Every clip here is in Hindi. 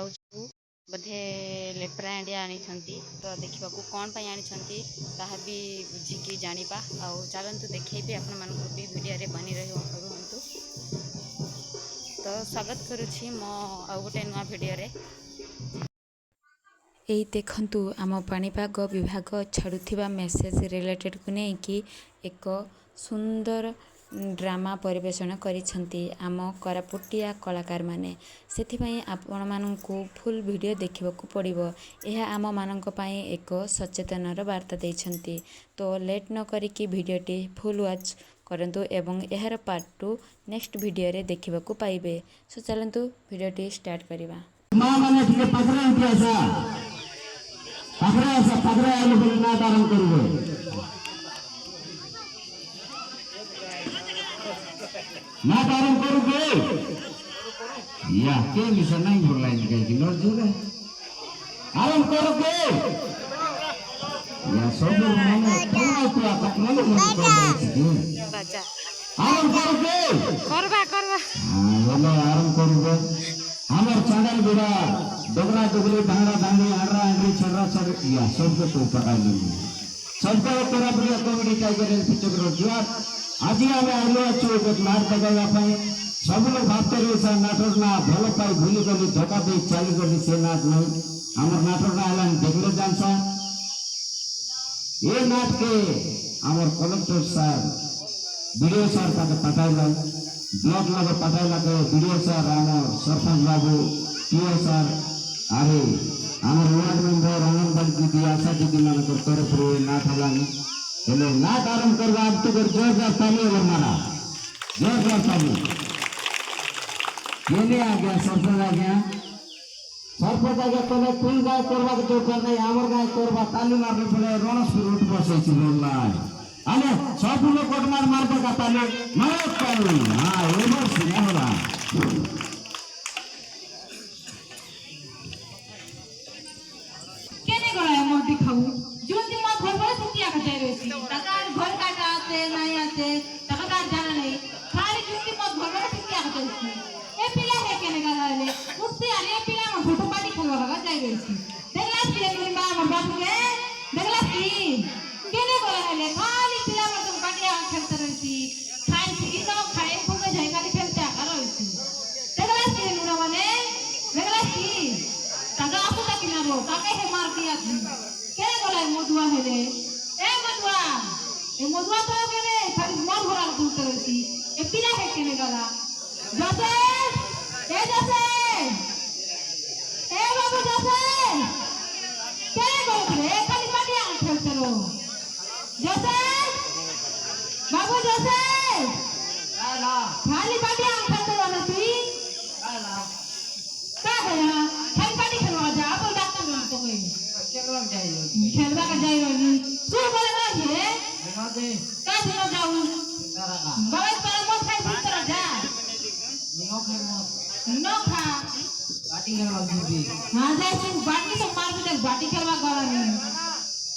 जाऊँ बोधे लेपरा इंडिया आनी तो देखा कौन पर आनी ताहा भी बुझिकी जानिबा आउ चलतु देखी आपण मानक भी वीडियो बनी रुहतु। तो स्वागत करुछि मो आउ गोटे नुआ वीडियो रे। यही देखंतु आम पाणीपाग विभाग छाड़ुथिबा मेसेज रिलेटेड को लेकिन एक सुंदर ड्रामा परिवेषण करिसेंती आम कोरापुटिया कलाकार माने। सेथिपई आपण माननकु फुल वीडियो देखिबाकू पड़िबो। यह आम माननक पई एक सचेतनर वार्ता देइछंती। तो लेट न करिकी वीडियोटी फुल वॉच करंतु एवं एहर पार्ट 2 नेक्स्ट वीडियो रे देखिबाकू पाइबे। सो चलंतु वीडियोटी स्टार्ट करिबा। मां माने ठीक पकड़ा उठियासा पकड़ा आलो बोली ना आराम करिबो ना आराम करिबो या के मिशन नहीं बोलाई निकाल कि नर जुगा आराम करोगे या सब माने पूरा पूरा पकड़ा लो बाजा आराम करोगे करबा हां बोलो आराम करोगे हमार चैनल बिरा डोगरा डोगरी भांगड़ा भांगड़ी आंड्रा आंड्री छड़रा छड़ या सबको तो पता नहीं सबको तोरा प्रिय कॉमेडी टाइगर पिक्चर जुआ आज आमे आलो अछु एक नाट बजावा पई सब लोग भाबते रे से नाटक ना भलो पाई भूली गली धोखा दे चाली गली से नाट नहीं हमर नाटक ना आलन देखले जानसा ये नाट के हमर कलेक्टर सर वीडियो सर का पटाइला ब्लॉग लगे पटाइला के वीडियो सर हमर सरपंच बाबू पीओ सर अरे हमर वार्ड मेंबर आनंद दीदी आशा दीदी मान को तरफ रे नाट हलानी हेले नाट आरंभ करवा अब तो जोरदार ताली हो मारा जोरदार ताली केने आ गया सरपंच आ गया तने तुम गाय करवा के जो करना हमर गाय करवा ताली मारने पड़े रणसपुर उठ बसे छी बोलनाय अरे सब लोग कोट मार मार के ताली मारो ताली हां एबर सिने होला दिखाऊ जोंती मत घर पर सुतिया का जाय रहसी तकार घर काटा आते नहीं आते तकार जाना नहीं खाली जोंती मत घर पर सुतिया का जायसी ए पिला है केने गाले उठती आले पिला म फोटो पार्टी खेलवा का जाय रहसी देखला पिला के मां हमर बाप के देखला की केने गोला है खाली पिला म तुम पार्टी खेलते रहसी खाई छी न खाए भूखे जाय खाली खेलते आ रहसी देखला की नुना माने देखला की तगा आपू तक ना रो ताके है मार दिया के बोला मधुआ है रे ए मधुआ तो के रे खाली मोर भरा दूर करती ए पिला है केने गला जसे ए बाबू जसे के बोल रे खाली पाटी आ खेलते रो जसे बाबू जसे आला खाली पाटी आ खेलते रो ना तू आला का गया खाली पाटी खेलवा जा अब डॉक्टर ना तो गई खेलवा का जाई रही तू बोले ना ये बिना दे का दिनो जाऊ बाबा पर मत खाई भीतर जा नो खा बाटी खेलवा दीदी हां जाई तू बाटी तो मार दे बाटी खेलवा गला नहीं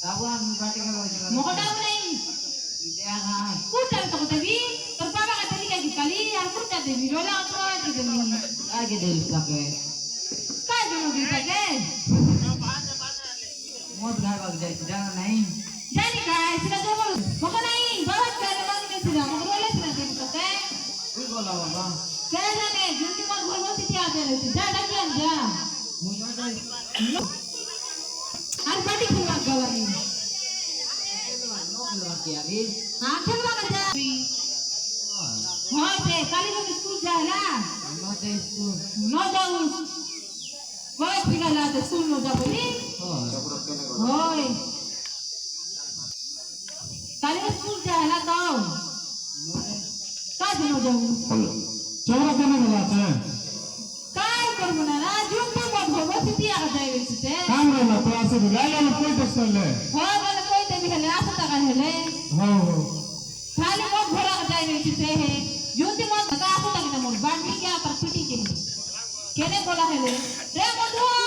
बाबू हम बाटी खेलवा मोटा नहीं इले हां कुटा तो देवी तो बाबा का तली के कली यार कुटा देवी रोला तो आगे दे सके का दिनो दे सके मत गाय भाग जाए जाना नहीं जानी गाय सिरा जो बोल मको नहीं बहुत करे मांग के सिरा मको बोले सिरा दे तो के कोई बोला बाबा क्या जाने जल्दी मत बोल मत क्या दे रहे जा डकिया जा मुझे जाए हर पार्टी खेलवा गला नहीं खेलवा क्या रे हां खेलवा का जा हां से काली को स्कूल जाएला नो दे स्कूल नो जाऊ बहुत पिघला तो स्कूल नो जा बोली होय काले स्कूल जाएला तो का दिनो जाऊ चौरा केने गला छे काय करबो ना जुन पे मत होबो सिटिया का जाय से काम रे ना तो आसे लाला में कोई दस कर ले हो बोले कोई ते भी हले आसा तक हले हो खाली मत घोड़ा का जाय से है जुन ते मत का आसा तक ना मोर बांधी के पर पिटी के केने बोला हले रे मधुआ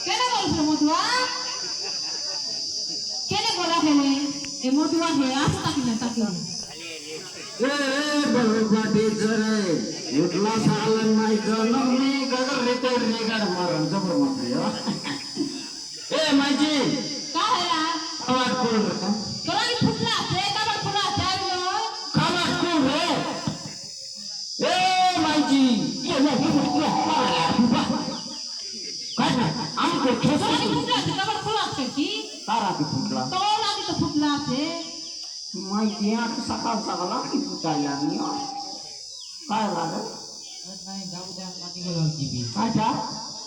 केने बोल मधुआ केने बोला है ए मधुआ है आसा तक ना तक बाटी जरे उठला सालन नाही मी गगर रेते रेगाड मारन जबर ए माझी काय आहे यार? आवाज कोण रे तुला की फुटला असे का बरं फुटला असे आहे लो? आवाज कोण रे ए माझी ये काय ना आमको तुला खेस की फुटला असे का बरं फुटला असे की? तारा की फुटला तुला की तो फुटला असे? माहिती आता सकाळ सकाळला की फुटायला मी काय लागल नाही जाऊ द्या पाठी गेलो की काय का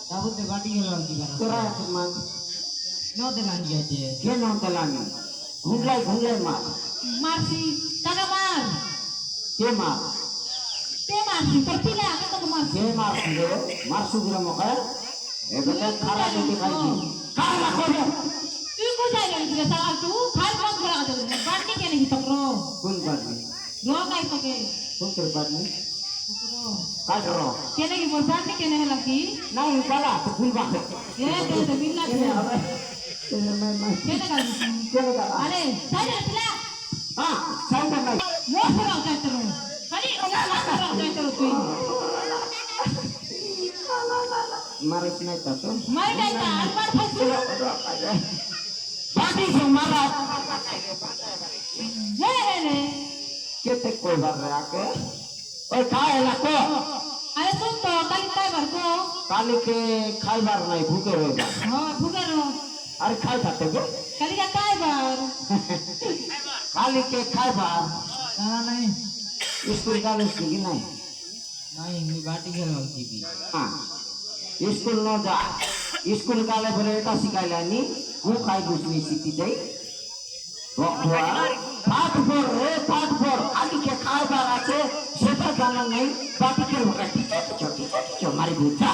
जाऊ दे पाठी गेलो की तेरा मग न दे लांडी आहे के नव्हतं लागेल घुंगलाय मार मारसी त्याला मार ते मार ते मारसी तर तिला आता तो मारसी ते मार तुझे मार सुगरा मग हे बेटा खाला देते खायची काय लागतो तू को जायला तुला सगळा तू खाल मग बरा का बाटली के नाही तकरो कोण पाडली रो काय तके कोण तर पाडली तकरो काय करो के नाही बोल बाटली के नाही लकी नाही बाला तो फुल बाहे ये ते बिल्ला के ते नाही के नाही केलं का अरे सारे तिला हा सांग नाही मोठ राव काय तर खाली मोठ राव काय तर तू मारत नाही तसं मार काय का अलमार फासू बाटी से मारा हे रे केते कोई बात रे आके ओए काय लाको अरे सुन तो काली काय बर को काली के खाइबार नहीं भूखे रहेगा हो भुगरो अरे खाई खाते गो काली का काय बर काली के खाइबार ना नाही स्कूल कॉलेज की नहीं नाही मी पाठी गेलो की हाँ स्कूल न जा स्कूल कॉलेज बोले एटा सिखाइला नी वो खाई दूसरी सीखी जाई पाठ पर रे पाठ पर काली के खाइबार आछे सेटा जाना नहीं बाटी के होगा टीचर मारी बुझा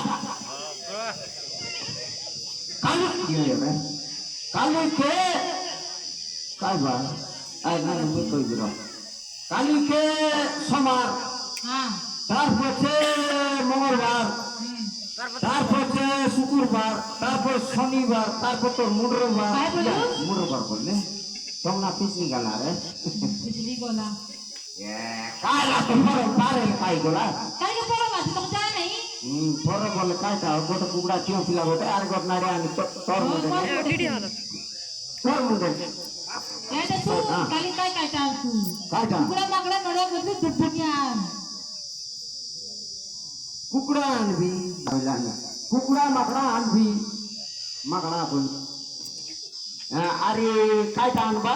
काली क्यों है बे काली के खाइबार आई ना मैं कोई बिरो काली के सोमवार हां তারপরে মঙ্গলবার তারপরে শুক্রবার তারপর শনিবার তারপর তো মঙ্গলবার काय बोलू? মঙ্গলবার বললে তোমরা পিছলি গেলা রে बिजली गोला কাইলা তো পরে পারে কাই গোলা काली का पोरा बात तो जा नहीं পরে বলে কাইটা গোটা কুকুড়া চিও পিলা গোটা আর গোট নাড়ে আনি তোর মধ্যে তোর মধ্যে ये तो तू काली काय काय टाळ तू কাইটা कुकुडा माकडा नडो बदलू दुटुनिया কুকুড়া আনবি কুকুড়া মাকড়া আনবি মাকড়া বল আরে কাইটা আনবা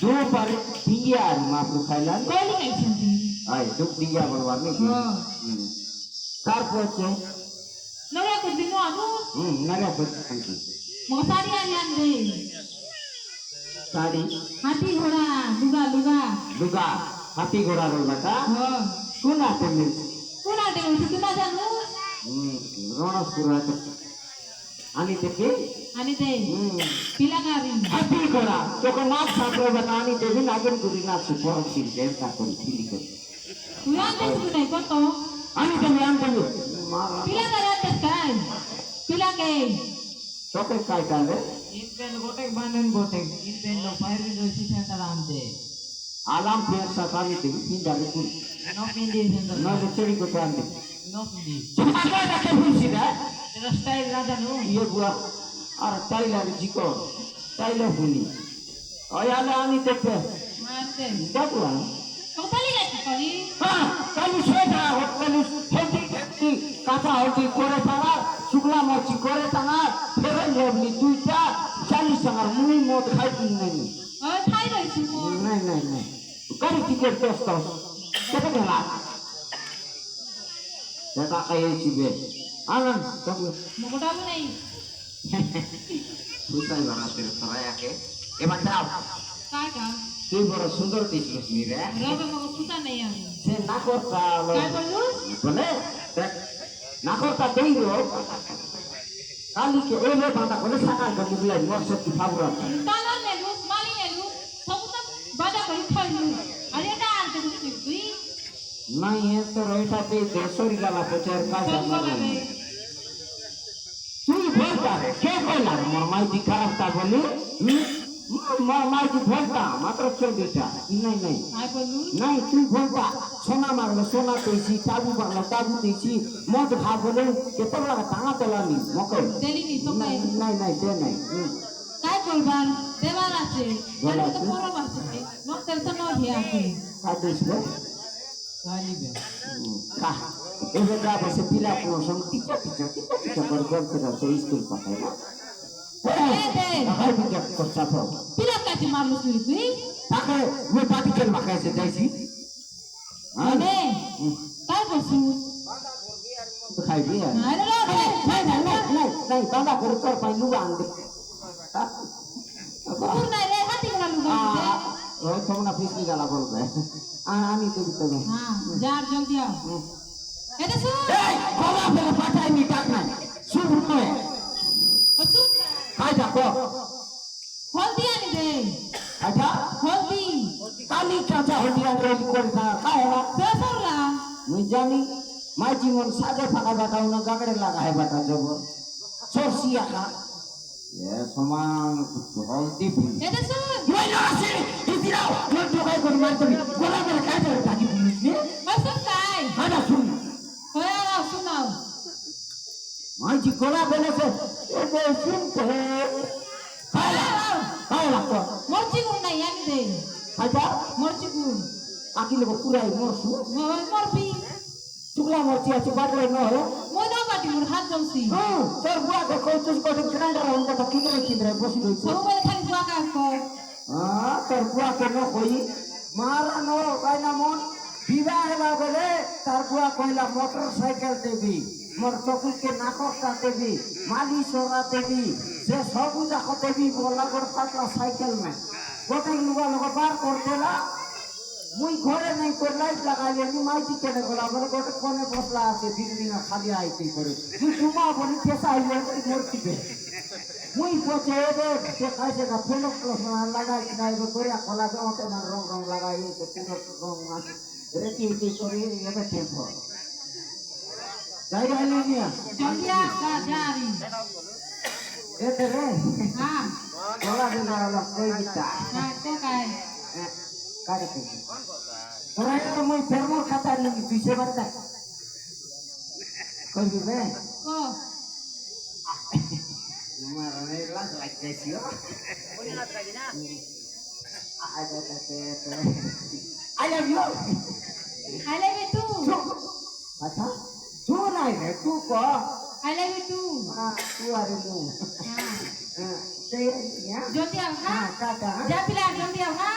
দু পারে ডিঙ্গিয়া আনি মাপু খাইলা कोली काय छंती আই দু ডিঙ্গিয়া বলবার নাকি তারপর হচ্ছে नव्या को दिनो अनु নাগা পড়ছি मोसारी आली आंदे শাড়ি हाथी घोड़ा लुगा लुगा দুগা হাতি ঘোড়া বলবাটা हो কোন আছে মিল कोणा देऊ तू ना जानू রণসপুর আছে আনি থেকে आणि ते पिलागारी হাতি ঘোড়া তোকে নাচ ছাত্র বাতা আনি দেবি নাগেন গুরি নাচ সুপর সিল দেবতা করে ফিলি করে तू आणतेस तू नाही कोणतो আনি দেবি আনি দেবি মারা पिलागारी आणतेस काय पिला के তোকে काय কালে इन पेन गोटेक बांधन गोटेक इन पेन नो पायरी दो सेंटर आमते আলাম পের সাকানি দেবি তিন জায়গা কুল नो पिंडी सेंटर না চেরি কোতে আনতে नो पिंडी আগে ডাকে বুঝছি না तेरा स्टाइल राजा नो ইয়ে বুয়া আর টাইলার জিকো টাইলার হুনি আয়ালে আনি দেখবে मारते দেখো कोताली काय कोताली হ্যাঁ কালু সেটা হোটেল হেঁটে হেঁটে কাঁচা হলদি করে টানা শুকলা মরচি করে টানা ফেরে লেবলি দুইটা 40 টাকার মুই মদ খাইতি নাই अ थाई रही तू নাই নাই নাই গাড়ি টিকিট দোস্ত কত গেলা দেখা খাইছি বে আনন্দ তবে मोटा भी नहीं বুঝাই বানাতে সরায়াকে এবার দাও काय का তুই বড় সুন্দর দিছিস নি রে रग मग सुता नाही आली সে না করতা काय बोलू বলে দেখ না করতা দেইরো কালিকে এলে বাঁধা করে সাকার কা মুগলাই মরসে কি ফাবরা ताला नेलू माली नेलू सबूत बाजा करी खाइलू अरे काय आणते तू तुई নাই এ তো রইটাতে দেশরি গালা পচার কাজ कोण আমার बोलावे তুই বলতা কে কইলা মোর মাই দি খারাপ তা বলি মাইজি ভোলটা মাত্র 24টা নাই আই বলু নাই তুই ভোলটা সোনা মারলো সোনা পেয়েছি টাবু মারলো টাবু পেয়েছি মদ খা বলে এত বড় টাঙা তোলানি মকে দেলিনি তো কাই নাই দে নাই কাই বলবার দেবার আছে বলা জানি তো আছে। পরব আছে নকতের তো নহি আছে কাদিস রে কালিবে কা এবে যা বসে পিলা কোনো সঙ্গ টিচা করে করতে আছে স্কুল পাঠায় না দে হাই বিটা করছা তো পিলা কাটি মারলু তুই তাকে ওই পাটি খেল মাখাইছে যাইছি মানে কাই বসু তো খাইবি আর আরে নাই দাদা করে তোর পাই লুগা আনবে কুকুর নাই রে হাতি গুলা লুগা ওই তোমরা পিছলি গালা বলবে আমি তো দিতে হ্যাঁ যার জলদি আও এটা শুন এই গলা ফেলে পাঠাইনি টাক নাই শুরু নয় বসু খাই যাকো হলদি আনি দে আচ্ছা হলদি কালি কাঁচা হলিয়া রেডি করে না খায়রা সরলা মুই জানি মাই জীবন সাজে ফাঁকা বাটাও না গাগড়ে লাগা হয় বাটা যাব সরসিয়া খা এ সমান হলদি ফুল এটা শুন মই না আছে ইতিরাও মই ঢোকাই করে মারতে গলা মেরে খাই যাবে টাকি পুলিশ নে বসু কাই হাডা শুন হয়ে আও শুনাও মাই জি গলা বলেছে এ বে শুনতে খায়রা খায়রা তো মরচি গুণ নাই আনি দে আচ্ছা মরচি গুণ আকি লোক পুরাই মরছু মরবি শুকলা মরছি আছে বাড়লে ন হয় মই না বাটি মোর হাত জ্বলছি তোর বুয়া কে কইছিস কত গ্রাইন্ডার অন কথা কি করে কিনরে বসি রইছ ସବୁବେଳେ ଖାଲି ବୁଆ କାହାକୁ তোর বুয়া কে ন কই মারা ন কইনা মন বিবাহ হেলা বলে তার বুয়া কইলা মোটরসাইকেল দেবি মোর চকুল কে নাকটা দেবি মালি সরা দেবি সে সবু যাক দেবি বলা করে পাতলা সাইকেল না গোটাই লুগা লোক বার করতেলা মুই ঘরে নাই তোর লাইট লাগাইলে আমি মাইটি কেনে গলা বলে গোটে কোনে বসলা আছে বিল্ডিং খালি আইতে করে তুই ঘুমা বলি পেশা আইলে মরতি বে মুই পচে দে সে কাইছে না ফেলো প্লস লাগাই নাই করে খোলা দে ওতে না রং লাগাই তো পুরো রং আছে রেটি রেটি করে এবে টেম্পো যাই রাইলে নিয়া ଜଲ୍ଦି ଆ ଯାରି এতে রে ହଁ গলা দে না কই বিটা ତ କାଏ কারে কে তোরা তো মুই ফেরমোর খাতা লাগি দুইশে বারটা কইবি বে ক মারনে লাগ লাগতেছিও I love you. I love you too अच्छा तू नहीं है तू को I love you too तू आ रे तू ହଁ ते या ଜଲ୍ଦି ଆવ ହଁ हां काटा ଯା ପିଲା ଜଲ୍ଦି ଆव ହଁ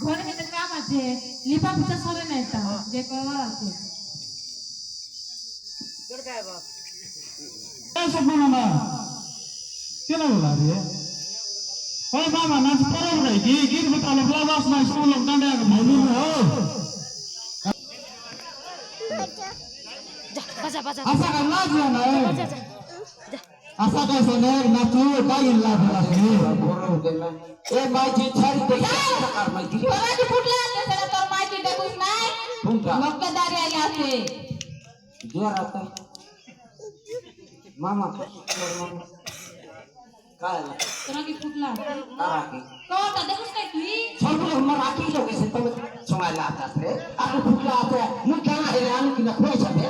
ଘରେ କେତେ କାମ ଅଛି লিপা পুচা সরে নাই তা যে করবার আছে ऐसा मामा केना बोला रे ओए मामा नाच परब रही की गीत बतालो ब्लाउज में सब लोग डांडे के भौलू हो बाजा बाजा आशा का नाच ना बाजा जा आशा का सोने नाचू काई ला भला रे बोरो देला ए माई जी छाड़ी दे कर माई जी তোরা কি ফুটলে আছে সেটা তোর মাইটি দেখুস নাই फुंका লোককে দাঁড়িয়ে আইলে আছে जोर आता मामा काय তোরা কি ফুটলা आराकी কোটা দেখুস নাই তুই सब लोग मराठी लोग से तुम समाला आता रे आपको फुकला आता मु क्या है आने की ना खोई छबे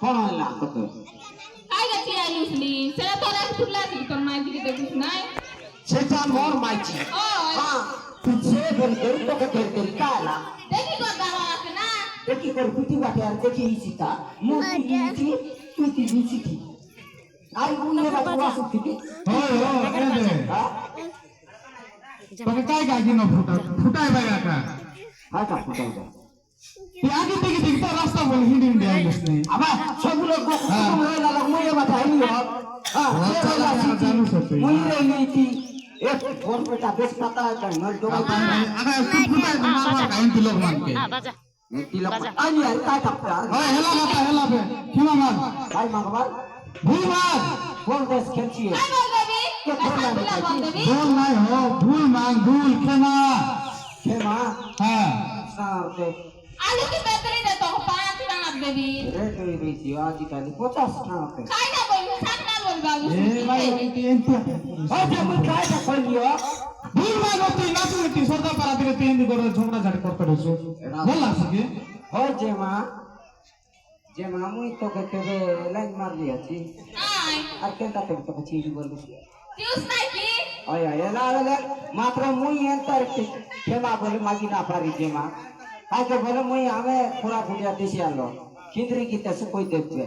कौन ला तो কাই গেছি আইলুসলি সেটা তোরা কি ফুটলা আছে তোর মাইটি দেখুস নাই সেটা মোর মাইজি ও हां तुझे बोल कर तो के कर काला দেখি কর দাঁড়া আছে না देखी कर पिटी बाटे यार देखी सीता मोती नीची पिटी नीची थी आई उन्हें बात वासु थी ओए ओ ए दे हां तो काय का की न फुटा फुटाय बागा का हां का फुटा ते आगे दिखता रास्ता बोल हिंदी हिंदी आइलस नहीं अब सब लोग को होइला लोग मुए बात है नहीं हां चालू सकते मुए नहीं थी एक फोन पे ता बेच पता है कर नल दो आगा फुटाय मारवा का इन लोग मान के बाजा नीति लोग आई यार काय का ओए हेला बे किमा मार भाई मंगवा भूल मार फोन देश खेचिए কাই বল দেবি কাই ফুটলা বল দেবি भूल नहीं हो भूल मांग भूल केना खेमा हां साथे আলু কি বেতরি দে তো 5 টাকা দেবি रेट हुई रही थी आज कल 50 ना पे খাই না বল সাত না বল बाबू ए भाई तीन ওই যে মুই কাইটা কইলিও ভুল ভাগ তুই নাচু তুই সর্দার পাড়া দিকে তিন দিন করে ঝগড়া ঝাড়ি করতে রইছো ভাল লাগছে কি ওই যে মা মুই তোকে কেবে লাইন মারলি আছি নাই আর কেনটা তোকে চিড়ি বললি টিউস নাই কি ওই এলা এলা মাত্র মুই এন্টার ক্ষমা বলে মাগি না পারি যে মা কাকে বলে মুই আমি পুরা ফুটিয়া দেশে আলো খিদরি গীতে কই দেখবে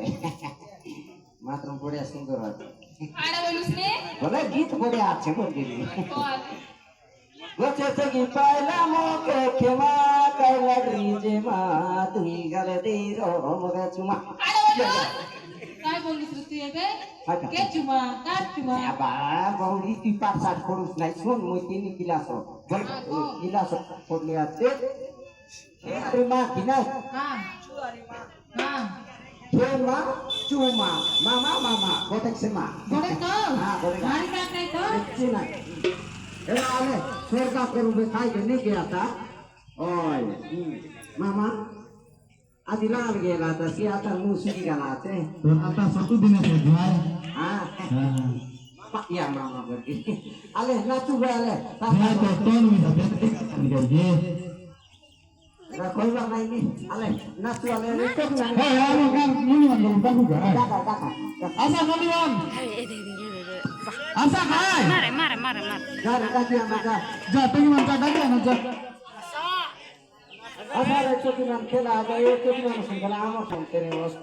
মাত্র বড়িয়া সুন্দর আছে আড়া বলুস নে বলে গীত বড়িয়া আছে বললি বল গোছে সগি পাইলা মোকে ক্ষমা কাইলা যে মা তুই গলে দেই রমরে চুমা আড়া বলুস काय बोललीस रे तू एबे के चुमा काट चुमा আবা বৌদি তুই পাঁচ সাত করুস নাই শোন মুই তিনি গিলাস গিলাস পড়লে আছে তোর মা কি না हां हां ক্ষমা চুমা মামা বটেছে মা गोडे तो হ্যাঁ বলে मारी काट नाही तो দেখছি না এরা আলে সরকার করবে খাইতে নে গিয়া তা ওই মামা আদি লাল গেলা তা সি আতা মুসি গেলা আছে তোর আটা সতু দিনে সে ভাই হ্যাঁ হ্যাঁ iya mama pergi ale nacu be ale ভাই তো তোর মি হবে নিগরজি ra koi bang ini ale nacu ale itu na এই আমি কার মুনি মান বলুন বাবু গা kaka আসা মুনিমান আসা খাই dari kaki yang maga যা তুমি মান কা ডাকে না যা asal itu dengan kela ada itu dengan segala amat sampai was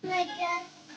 My God.